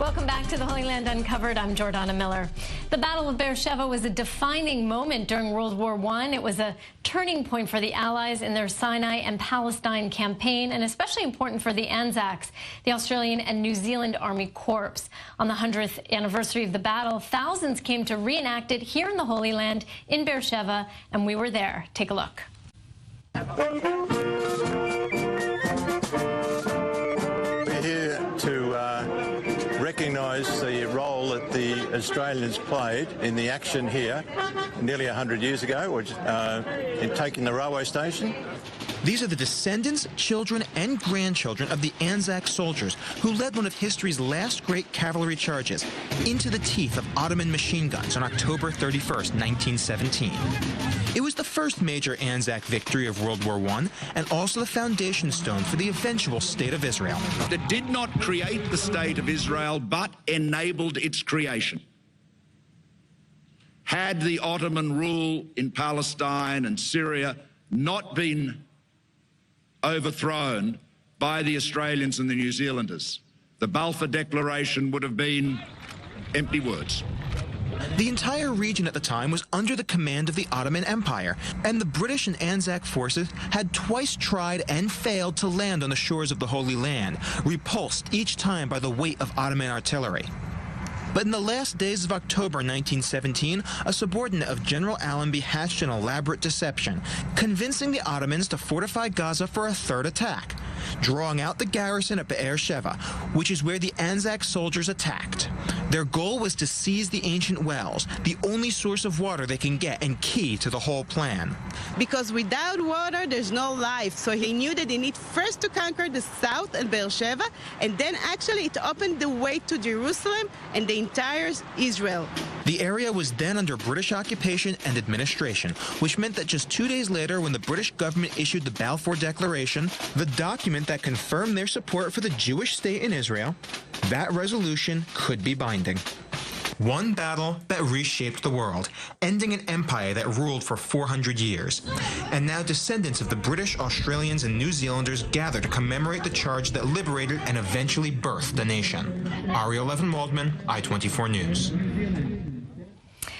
Welcome back to the Holy Land Uncovered. I'm Jordana Miller. The Battle of BeerSheba was a defining moment during World War I. It was a turning point for the Allies in their Sinai and Palestine campaign, and especially important for the Anzacs, the Australian and New Zealand Army Corps. On the 100th anniversary of the battle, thousands came to reenact it here in the Holy Land in BeerSheba, and we were there. Take a look. We're here to recognise the role that the Australians played in the action here nearly 100 years ago, in taking the railway station. These are the descendants, children, and grandchildren of the Anzac soldiers who led one of history's last great cavalry charges into the teeth of Ottoman machine guns on October 31st, 1917. It was the first major Anzac victory of World War I and also the foundation stone for the eventual State of Israel. It did not create the State of Israel, but enabled its creation. Had the Ottoman rule in Palestine and Syria not been overthrown by the Australians and the New Zealanders, the Balfour Declaration would have been empty words. The entire region at the time was under the command of the Ottoman Empire, and the British and Anzac forces had twice tried and failed to land on the shores of the Holy Land, repulsed each time by the weight of Ottoman artillery. But in the last days of October 1917, a subordinate of General Allenby hatched an elaborate deception, convincing the Ottomans to fortify Gaza for a third attack, drawing out the garrison at BeerSheba, which is where the Anzac soldiers attacked. Their goal was to seize the ancient wells, the only source of water they can get and key to the whole plan. Because without water, there's no life. So he knew that they need first to conquer the south and BeerSheba, and then actually it opened the way to Jerusalem and the entire Israel. The area was then under British occupation and administration, which meant that just 2 days later, when the British government issued the Balfour Declaration, the document that confirmed their support for the Jewish state in Israel, that resolution could be binding. One battle that reshaped the world, ending an empire that ruled for 400 years. And now descendants of the British, Australians, and New Zealanders gather to commemorate the charge that liberated and eventually birthed the nation. Ariel Levin-Waldman, I-24 News.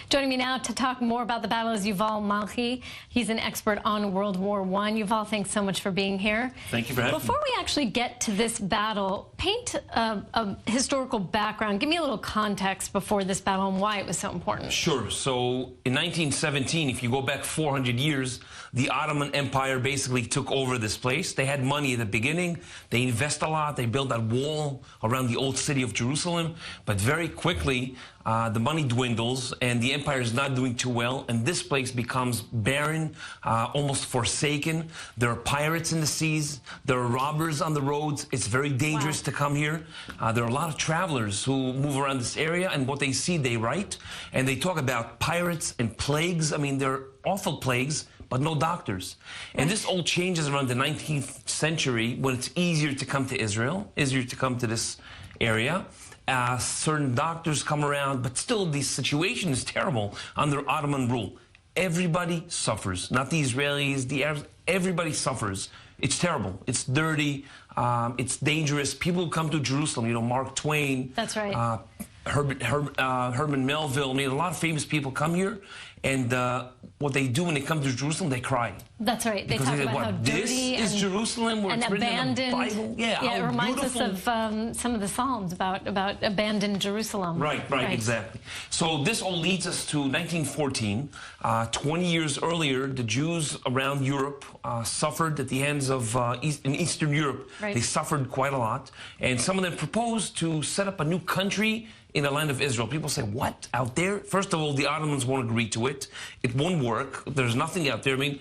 Joining me now to talk more about the battle is Yuval Malhi. He's an expert on World War I. Yuval, thanks so much for being here. Thank you for having me. Before we actually get to this battle, paint a historical background. Give me a little context before this battle and why it was so important. Sure. So in 1917, if you go back 400 years, the Ottoman Empire basically took over this place. They had money at the beginning. They invest a lot. They built that wall around the old city of Jerusalem. But very quickly, the money dwindles and the empire is not doing too well, and this place becomes barren, almost forsaken. There are pirates in the seas. There are robbers on the roads. It's very dangerous to come here. There are a lot of travelers who move around this area, and what they see, they write. And they talk about pirates and plagues. I mean, they're awful plagues, but no doctors. And this all changes around the 19th century when it's easier to come to Israel, easier to come to this area. Certain doctors come around, but still the situation is terrible under Ottoman rule. Everybody suffers, not the Israelis, the Arabs, everybody suffers. It's terrible. It's dirty. It's dangerous. People who come to Jerusalem, you know, Mark Twain. That's right. Herman Melville. I mean, a lot of famous people come here, and what they do when they come to Jerusalem, they cry. That's right. They talk about how dirty this is Jerusalem, where and it's written abandoned. in the Bible. Yeah, it reminds us of some of the Psalms about abandoned Jerusalem. Right, exactly. So this all leads us to 1914. 20 years earlier, the Jews around Europe suffered at the hands of in Eastern Europe. Right. They suffered quite a lot, and some of them proposed to set up a new country in the land of Israel. People say, what, out there? First of all, the Ottomans won't agree to it. It won't work. There's nothing out there. I mean,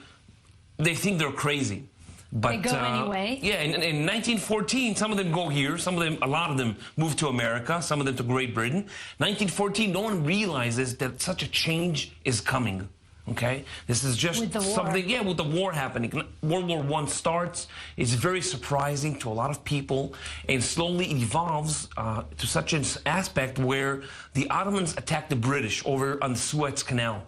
they think they're crazy. But, they go anyway. Yeah, in 1914, some of them go here. Some of them, a lot of them move to America. Some of them to Great Britain. 1914, no one realizes that such a change is coming. Okay, this is just something, with the war happening. World War I starts. It's very surprising to a lot of people, and slowly evolves to such an aspect where the Ottomans attack the British over on the Suez Canal.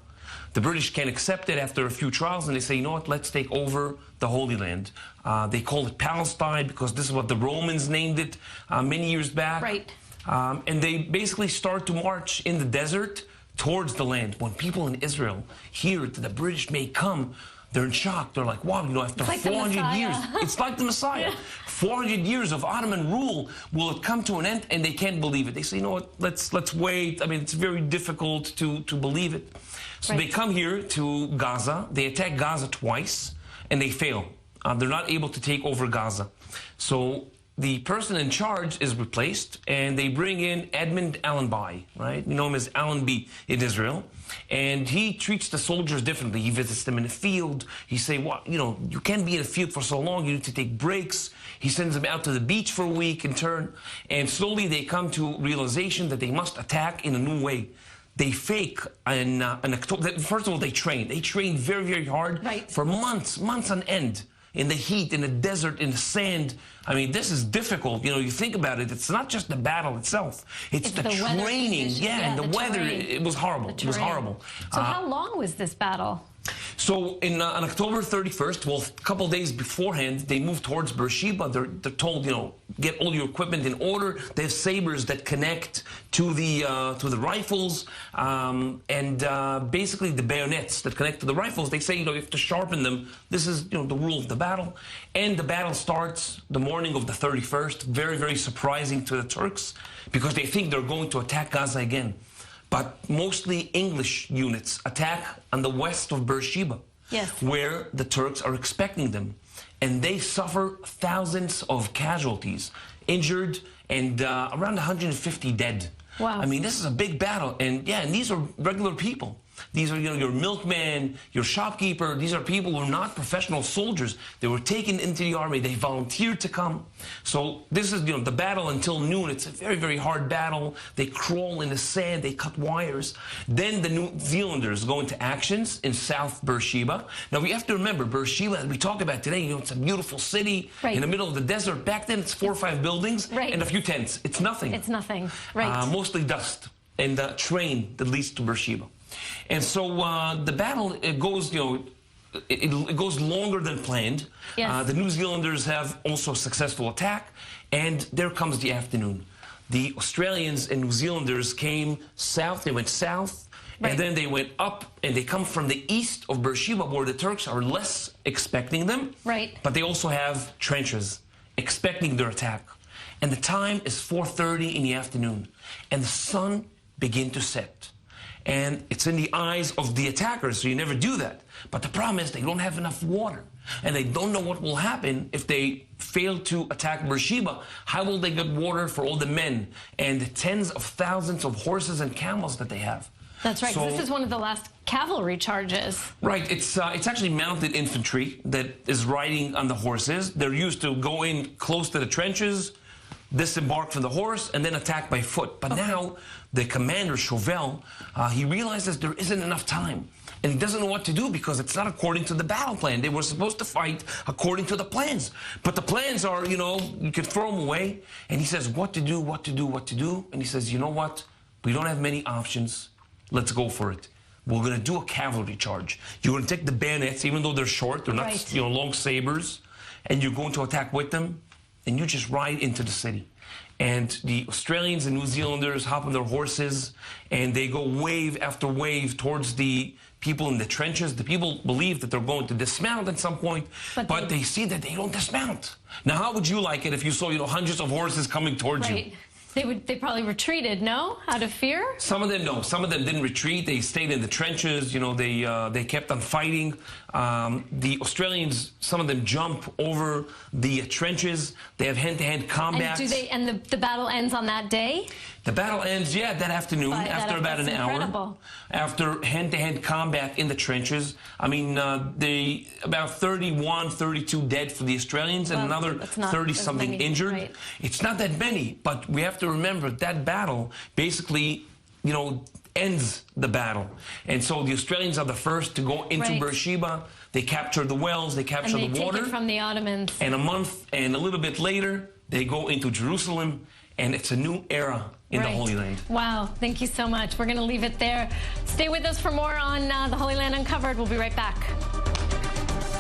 The British can't accept it after a few trials, and they say, you know what, let's take over the Holy Land. They call it Palestine because this is what the Romans named it many years back. Right. And they basically start to march in the desert towards the land. When people in Israel hear that the British may come, they're in shock. They're like, wow, after like 400 years, it's like the Messiah. 400 years of Ottoman rule, will it come to an end? And they can't believe it. They say, you know what, let's wait. I mean, it's very difficult to believe it. So they come here to Gaza. They attack Gaza twice, and they fail. They're not able to take over Gaza. So the person in charge is replaced, and they bring in Edmund Allenby, right? You know him as Allenby in Israel. And he treats the soldiers differently. He visits them in the field. He say, well, you can't be in the field for so long. You need to take breaks. He sends them out to the beach for a week in turn. And slowly they come to realization that they must attack in a new way. They fake an October. First of all, they train. They train very, very hard for months on end. In the heat, in the desert, in the sand. I mean, this is difficult. You think about it. It's not just the battle itself. It's the training. And the weather. It was horrible. It was horrible. So how long was this battle? So on October 31st, well, a couple of days beforehand, they moved towards BeerSheba. They're told, get all your equipment in order. They have sabers that connect to the rifles, and basically the bayonets that connect to the rifles. They say, you have to sharpen them. This is, the rule of the battle. And the battle starts the morning of the 31st. Very, very surprising to the Turks, because they think they're going to attack Gaza again. But mostly English units attack on the west of BeerSheba, where the Turks are expecting them. And they suffer thousands of casualties, injured, and around 150 dead. Wow. I mean, this is a big battle. And these are regular people. These are, your milkman, your shopkeeper. These are people who are not professional soldiers. They were taken into the army. They volunteered to come. So this is, the battle until noon. It's a very, very hard battle. They crawl in the sand. They cut wires. Then the New Zealanders go into actions in South BeerSheba. Now, we have to remember, BeerSheba, as we talked about today, it's a beautiful city in the middle of the desert. Back then, it's 4 or 5 buildings and a few tents. It's nothing. It's nothing, right. Mostly dust and the train that leads to BeerSheba. And so the battle, it goes, it goes longer than planned. The New Zealanders have also a successful attack, and there comes the afternoon. The Australians and New Zealanders came south. They went south, and then they went up, and they come from the east of BeerSheba, where the Turks are less expecting them. But they also have trenches expecting their attack. And the time is 4:30 in the afternoon, and the sun begins to set. And it's in the eyes of the attackers, so you never do that. But the problem is they don't have enough water, and they don't know what will happen if they fail to attack BeerSheba. How will they get water for all the men and the tens of thousands of horses and camels that they have? That's right. So, this is one of the last cavalry charges. Right. It's actually mounted infantry that is riding on the horses. They're used to go in close to the trenches, disembark from the horse, and then attack by foot. But now the commander, Chauvel, he realizes there isn't enough time. And he doesn't know what to do because it's not according to the battle plan. They were supposed to fight according to the plans. But the plans are, you can throw them away. And he says, what to do, what to do, what to do. And he says, you know what? We don't have many options. Let's go for it. We're going to do a cavalry charge. You're going to take the bayonets, even though they're short. They're not, long sabers. And you're going to attack with them. And you just ride into the city. And the Australians and New Zealanders hop on their horses, and they go wave after wave towards the people in the trenches. The people believe that they're going to dismount at some point, but they see that they don't dismount. Now, how would you like it if you saw, hundreds of horses coming towards you? They probably retreated, no? Out of fear? Some of them, no. Some of them didn't retreat. They stayed in the trenches. They kept on fighting. The Australians, some of them jump over the trenches. They have hand-to-hand combat. And the battle ends on that day? The battle ends, that afternoon, after about an hour. After hand-to-hand combat in the trenches. I mean, about 31, 32 dead for the Australians and another 30-something injured. It's not that many, but we have to remember that battle basically, ends the battle. And so the Australians are the first to go into BeerSheba. They capture the wells, they capture the water. And they take it from the Ottomans. And a month and a little bit later, they go into Jerusalem, and it's a new era in the Holy Land. Wow, thank you so much. We're going to leave it there. Stay with us for more on the Holy Land Uncovered. We'll be right back.